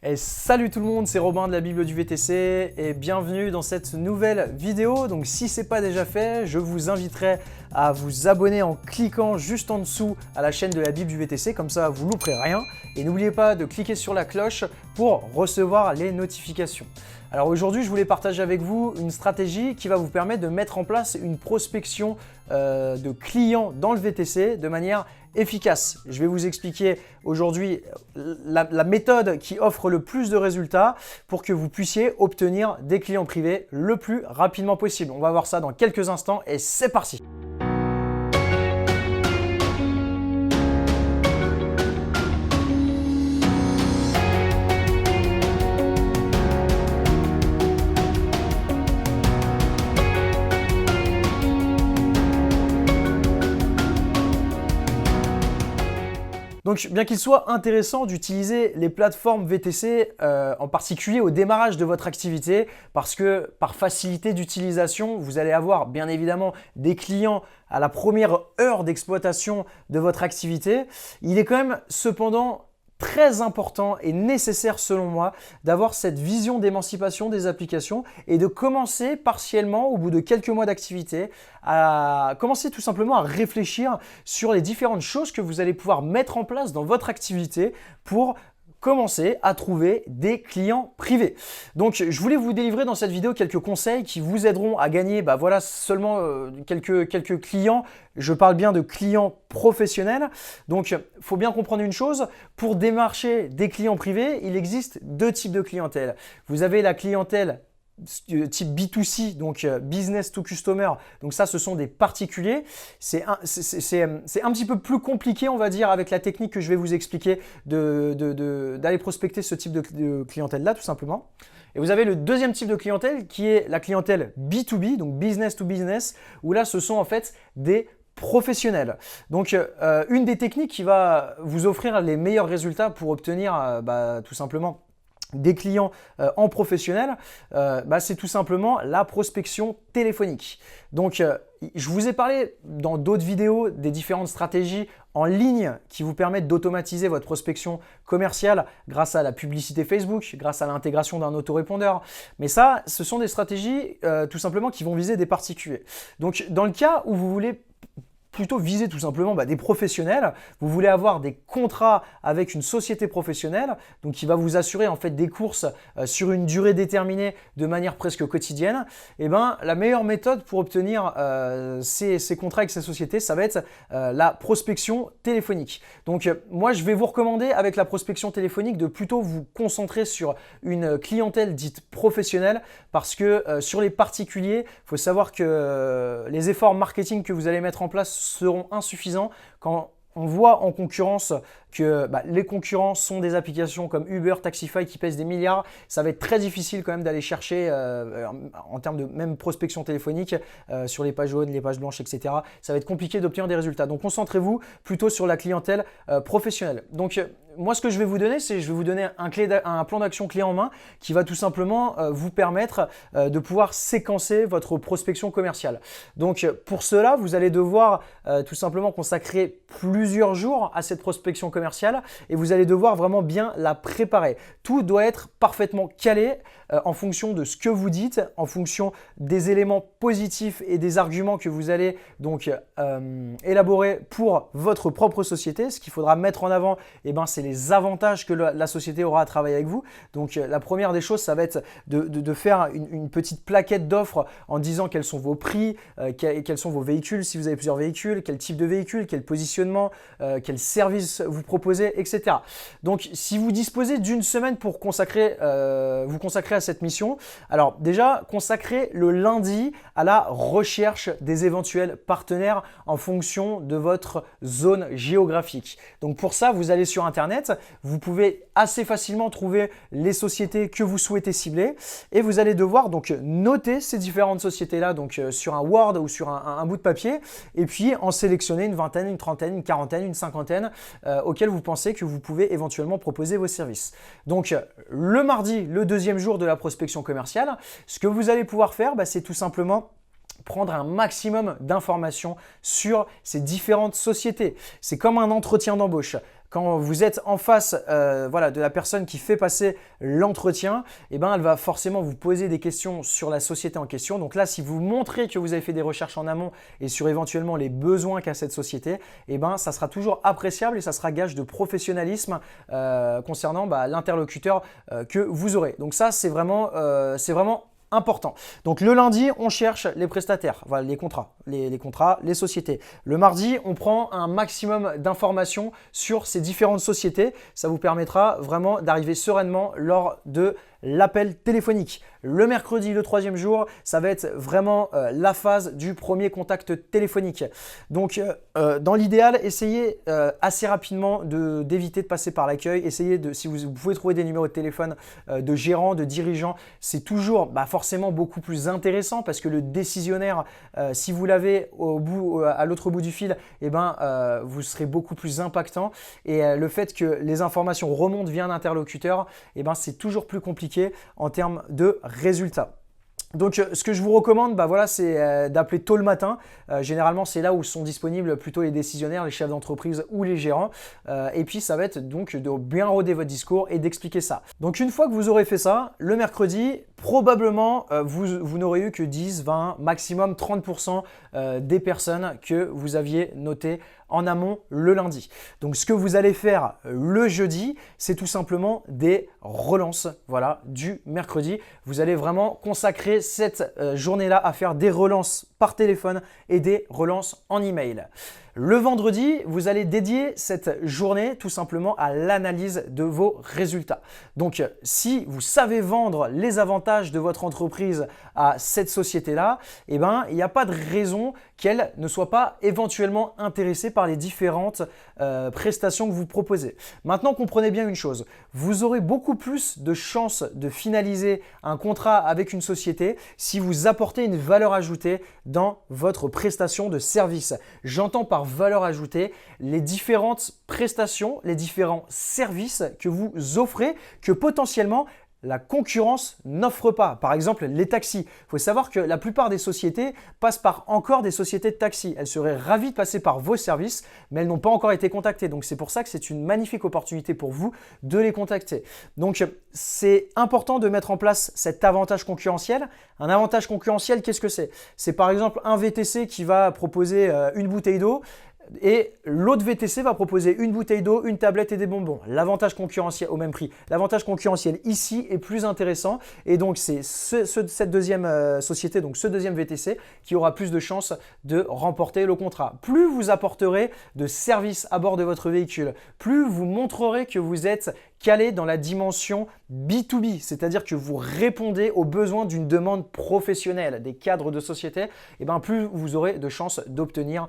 Et salut tout le monde, c'est Robin de la Bible du VTC et bienvenue dans cette nouvelle vidéo. Donc si ce n'est pas déjà fait, je vous inviterai à vous abonner en cliquant juste en dessous à la chaîne de la Bible du VTC, comme ça vous ne louperez rien. Et n'oubliez pas de cliquer sur la cloche pour recevoir les notifications. Alors aujourd'hui, je voulais partager avec vous une stratégie qui va vous permettre de mettre en place une prospection de clients dans le VTC de manière efficace. Je vais vous expliquer aujourd'hui la méthode qui offre le plus de résultats pour que vous puissiez obtenir des clients privés le plus rapidement possible. On va voir ça dans quelques instants et c'est parti! Donc, bien qu'il soit intéressant d'utiliser les plateformes VTC, en particulier au démarrage de votre activité, parce que par facilité d'utilisation, vous allez avoir bien évidemment des clients à la première heure d'exploitation de votre activité, il est quand même cependant très important et nécessaire selon moi d'avoir cette vision d'émancipation des applications et de commencer partiellement au bout de quelques mois d'activité à commencer tout simplement à réfléchir sur les différentes choses que vous allez pouvoir mettre en place dans votre activité pour commencer à trouver des clients privés. Donc, je voulais vous délivrer dans cette vidéo quelques conseils qui vous aideront à gagner seulement quelques clients. Je parle bien de clients professionnels. Donc, il faut bien comprendre une chose. Pour démarcher des clients privés, il existe deux types de clientèle. Vous avez la clientèle type B2C, donc business to customer, donc ça ce sont des particuliers. C'est un petit peu plus compliqué, on va dire, avec la technique que je vais vous expliquer d'aller prospecter ce type de clientèle là tout simplement. Et vous avez le deuxième type de clientèle qui est la clientèle B2B, donc business to business, où là ce sont en fait des professionnels. Donc, une des techniques qui va vous offrir les meilleurs résultats pour obtenir tout simplement des clients en professionnel, c'est tout simplement la prospection téléphonique. Donc, je vous ai parlé dans d'autres vidéos des différentes stratégies en ligne qui vous permettent d'automatiser votre prospection commerciale grâce à la publicité Facebook, grâce à l'intégration d'un autorépondeur. Mais ça, ce sont des stratégies tout simplement qui vont viser des particuliers. Donc, dans le cas où vous voulez plutôt viser tout simplement des professionnels, vous voulez avoir des contrats avec une société professionnelle, donc qui va vous assurer en fait des courses sur une durée déterminée de manière presque quotidienne, et la meilleure méthode pour obtenir ces contrats avec ces sociétés, ça va être la prospection téléphonique. Donc moi je vais vous recommander avec la prospection téléphonique de plutôt vous concentrer sur une clientèle dite professionnelle, parce que sur les particuliers, il faut savoir que les efforts marketing que vous allez mettre en place seront insuffisants quand on voit en concurrence que les concurrents sont des applications comme Uber, Taxify qui pèsent des milliards. Ça va être très difficile quand même d'aller chercher en termes de même prospection téléphonique sur les pages jaunes, les pages blanches, etc. Ça va être compliqué d'obtenir des résultats. Donc concentrez-vous plutôt sur la clientèle professionnelle. Donc moi, ce que je vais vous donner, c'est je vais vous donner un plan d'action clé en main qui va tout simplement vous permettre de pouvoir séquencer votre prospection commerciale. Donc pour cela, vous allez devoir tout simplement consacrer plusieurs jours à cette prospection commerciale et vous allez devoir vraiment bien la préparer. Tout doit être parfaitement calé en fonction de ce que vous dites, en fonction des éléments positifs et des arguments que vous allez donc élaborer pour votre propre société. Ce qu'il faudra mettre en avant, c'est les avantages que la société aura à travailler avec vous. Donc la première des choses, ça va être de faire une petite plaquette d'offres en disant quels sont vos prix, quels sont vos véhicules, si vous avez plusieurs véhicules, quel type de véhicule, quel positionnement, quel service vous proposez, etc. Donc si vous disposez d'une semaine pour vous consacrer à cette mission, alors déjà consacrez le lundi à la recherche des éventuels partenaires en fonction de votre zone géographique. Donc pour ça, vous allez sur Internet, vous pouvez assez facilement trouver les sociétés que vous souhaitez cibler et vous allez devoir donc noter ces différentes sociétés-là sur un Word ou sur un bout de papier et puis en sélectionner une vingtaine, une trentaine, une quarantaine, une cinquantaine auxquelles vous pensez que vous pouvez éventuellement proposer vos services. Donc le mardi, le deuxième jour de la prospection commerciale, ce que vous allez pouvoir faire, c'est tout simplement prendre un maximum d'informations sur ces différentes sociétés. C'est comme un entretien d'embauche. Quand vous êtes en face de la personne qui fait passer l'entretien, eh ben, elle va forcément vous poser des questions sur la société en question. Donc là, si vous montrez que vous avez fait des recherches en amont et sur éventuellement les besoins qu'a cette société, eh ben, ça sera toujours appréciable et ça sera gage de professionnalisme concernant l'interlocuteur que vous aurez. Donc ça, c'est vraiment important. Donc le lundi, on cherche les prestataires, voilà, les contrats, les sociétés. Le mardi, on prend un maximum d'informations sur ces différentes sociétés. Ça vous permettra vraiment d'arriver sereinement lors de l'appel téléphonique. Le mercredi, le troisième jour, ça va être vraiment la phase du premier contact téléphonique. Donc, dans l'idéal, essayez assez rapidement d'éviter de passer par l'accueil. Essayez si vous pouvez trouver des numéros de téléphone de gérants, de dirigeants, c'est toujours forcément beaucoup plus intéressant parce que le décisionnaire, si vous l'avez à l'autre bout du fil, eh ben, vous serez beaucoup plus impactant. Et le fait que les informations remontent via un interlocuteur, eh ben, c'est toujours plus compliqué en termes de résultats. Donc, ce que je vous recommande, c'est d'appeler tôt le matin. Généralement, c'est là où sont disponibles plutôt les décisionnaires, les chefs d'entreprise ou les gérants. Et puis, ça va être donc de bien roder votre discours et d'expliquer ça. Donc, une fois que vous aurez fait ça, le mercredi, probablement, vous n'aurez eu que 10, 20, maximum 30% des personnes que vous aviez notées en amont le lundi. Donc, ce que vous allez faire le jeudi, c'est tout simplement des relances du mercredi. Vous allez vraiment consacrer cette journée-là à faire des relances par téléphone et des relances en email. Le vendredi, vous allez dédier cette journée tout simplement à l'analyse de vos résultats. Donc, si vous savez vendre les avantages de votre entreprise à cette société-là, eh ben, il n'y a pas de raison qu'elle ne soit pas éventuellement intéressée par les différentes prestations que vous proposez. Maintenant, comprenez bien une chose, vous aurez beaucoup plus de chances de finaliser un contrat avec une société si vous apportez une valeur ajoutée dans votre prestation de service. J'entends par valeur ajoutée les différentes prestations, les différents services que vous offrez, que potentiellement la concurrence n'offre pas. Par exemple, les taxis. Il faut savoir que la plupart des sociétés passent par encore des sociétés de taxis. Elles seraient ravies de passer par vos services, mais elles n'ont pas encore été contactées. Donc, c'est pour ça que c'est une magnifique opportunité pour vous de les contacter. Donc, c'est important de mettre en place cet avantage concurrentiel. Un avantage concurrentiel, qu'est-ce que c'est? C'est par exemple un VTC qui va proposer une bouteille d'eau. Et l'autre VTC va proposer une bouteille d'eau, une tablette et des bonbons. L'avantage concurrentiel au même prix. L'avantage concurrentiel ici est plus intéressant et donc c'est cette deuxième société, donc ce deuxième VTC qui aura plus de chances de remporter le contrat. Plus vous apporterez de services à bord de votre véhicule, plus vous montrerez que vous êtes calé dans la dimension B2B, c'est-à-dire que vous répondez aux besoins d'une demande professionnelle des cadres de société, et bien plus vous aurez de chances d'obtenir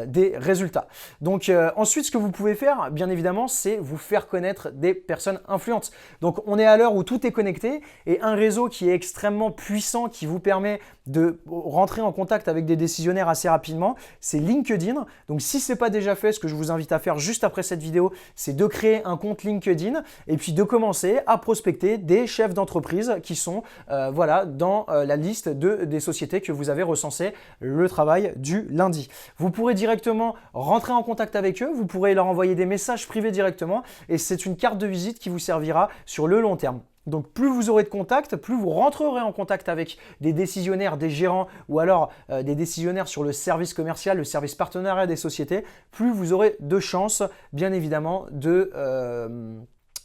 des résultats. Donc ensuite, ce que vous pouvez faire, bien évidemment, c'est vous faire connaître des personnes influentes. Donc on est à l'heure où tout est connecté et un réseau qui est extrêmement puissant, qui vous permet de rentrer en contact avec des décisionnaires assez rapidement, c'est LinkedIn. Donc si ce n'est pas déjà fait, ce que je vous invite à faire juste après cette vidéo, c'est de créer un compte LinkedIn et puis de commencer à prospecter des chefs d'entreprise qui sont dans la liste des sociétés que vous avez recensées le travail du lundi. Vous pourrez directement rentrer en contact avec eux, vous pourrez leur envoyer des messages privés directement et c'est une carte de visite qui vous servira sur le long terme. Donc plus vous aurez de contacts, plus vous rentrerez en contact avec des décisionnaires, des gérants ou alors des décisionnaires sur le service commercial, le service partenariat des sociétés, plus vous aurez de chances, bien évidemment,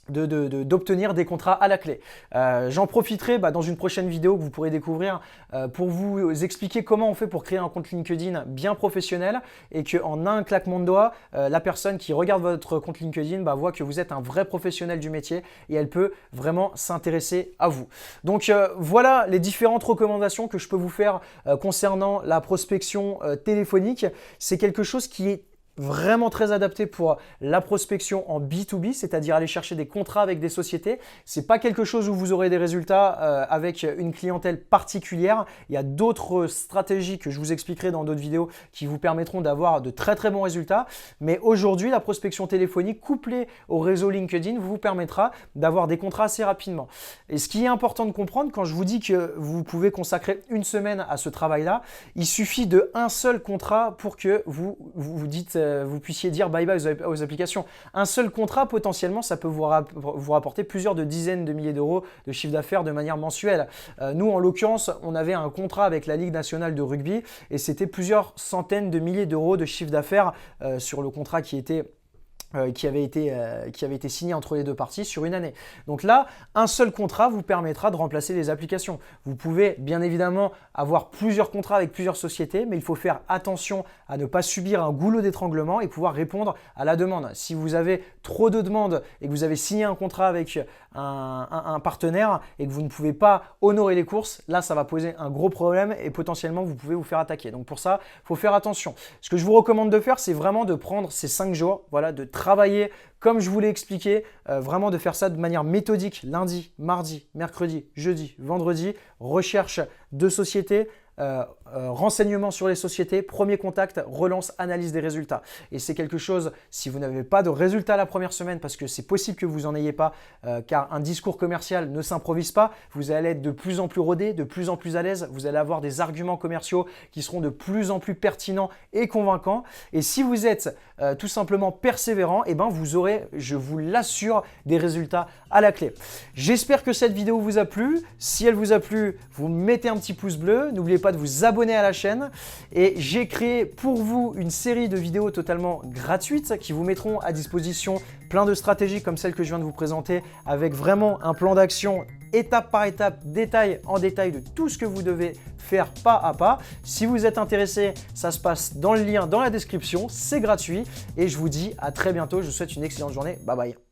d'obtenir des contrats à la clé. J'en profiterai dans une prochaine vidéo que vous pourrez découvrir pour vous expliquer comment on fait pour créer un compte LinkedIn bien professionnel et qu'en un claquement de doigts, la personne qui regarde votre compte LinkedIn voit que vous êtes un vrai professionnel du métier et elle peut vraiment s'intéresser à vous. Donc voilà les différentes recommandations que je peux vous faire concernant la prospection téléphonique. C'est quelque chose qui est vraiment très adapté pour la prospection en B2B, c'est-à-dire aller chercher des contrats avec des sociétés. C'est pas quelque chose où vous aurez des résultats avec une clientèle particulière. Il y a d'autres stratégies que je vous expliquerai dans d'autres vidéos qui vous permettront d'avoir de très très bons résultats. Mais aujourd'hui, la prospection téléphonique couplée au réseau LinkedIn vous permettra d'avoir des contrats assez rapidement. Et ce qui est important de comprendre, quand je vous dis que vous pouvez consacrer une semaine à ce travail-là, il suffit de un seul contrat pour que vous puissiez dire bye bye aux applications. Un seul contrat, potentiellement, ça peut vous rapporter plusieurs dizaines de milliers d'euros de chiffre d'affaires de manière mensuelle. Nous, en l'occurrence, on avait un contrat avec la Ligue nationale de rugby et c'était plusieurs centaines de milliers d'euros de chiffre d'affaires sur le contrat qui avait été signé entre les deux parties sur une année. Donc là, un seul contrat vous permettra de remplacer les applications. Vous pouvez bien évidemment avoir plusieurs contrats avec plusieurs sociétés, mais il faut faire attention à ne pas subir un goulot d'étranglement et pouvoir répondre à la demande. Si vous avez trop de demandes et que vous avez signé un contrat avec un partenaire et que vous ne pouvez pas honorer les courses, là, ça va poser un gros problème et potentiellement, vous pouvez vous faire attaquer. Donc pour ça, il faut faire attention. Ce que je vous recommande de faire, c'est vraiment de prendre ces 5 jours, voilà, de travailler comme je vous l'ai expliqué, vraiment de faire ça de manière méthodique, lundi, mardi, mercredi, jeudi, vendredi, recherche de sociétés, renseignements sur les sociétés, premier contact, relance, analyse des résultats. Et c'est quelque chose, si vous n'avez pas de résultats la première semaine, parce que c'est possible que vous n'en ayez pas, car un discours commercial ne s'improvise pas, vous allez être de plus en plus rodé, de plus en plus à l'aise, vous allez avoir des arguments commerciaux qui seront de plus en plus pertinents et convaincants. Et si vous êtes tout simplement persévérant, eh ben vous aurez, je vous l'assure, des résultats à la clé. J'espère que cette vidéo vous a plu. Si elle vous a plu, vous mettez un petit pouce bleu. N'oubliez pas de vous abonner à la chaîne. Et j'ai créé pour vous une série de vidéos totalement gratuites qui vous mettront à disposition plein de stratégies comme celle que je viens de vous présenter avec vraiment un plan d'action étape par étape, détail en détail de tout ce que vous devez faire pas à pas. Si vous êtes intéressé, ça se passe dans le lien dans la description, c'est gratuit et je vous dis à très bientôt. Je vous souhaite une excellente journée. Bye bye.